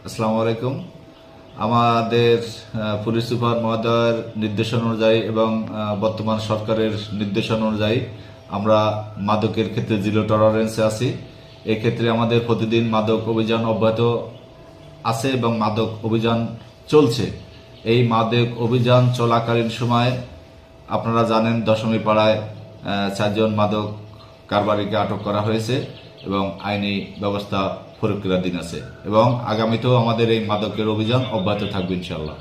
আসসালামু আলাইকুম। আমাদের পুলিশ সুপার মহোদয়ের নির্দেশনা অনুযায়ী এবং বর্তমান সরকারের নির্দেশনা অনুযায়ী আমরা মাদকের ক্ষেত্রে জিরো টলারেন্সে আছি। এক্ষেত্রে আমাদের প্রতিদিন মাদক অভিযান অব্যাহত আছে এবং মাদক অভিযান চলছে। এই মাদক অভিযান চলাকালীন সময় আপনারা জানেন দশমীপাড়ায় 4 জন মাদক কারবারিকে আটক করা হয়েছে এবং আইনি ব্যবস্থা প্রয়োগের অধীন আছে এবং আগামীতেও আমাদের এই মাদকের অভিযান অব্যাহত থাকবে ইনশাআল্লাহ।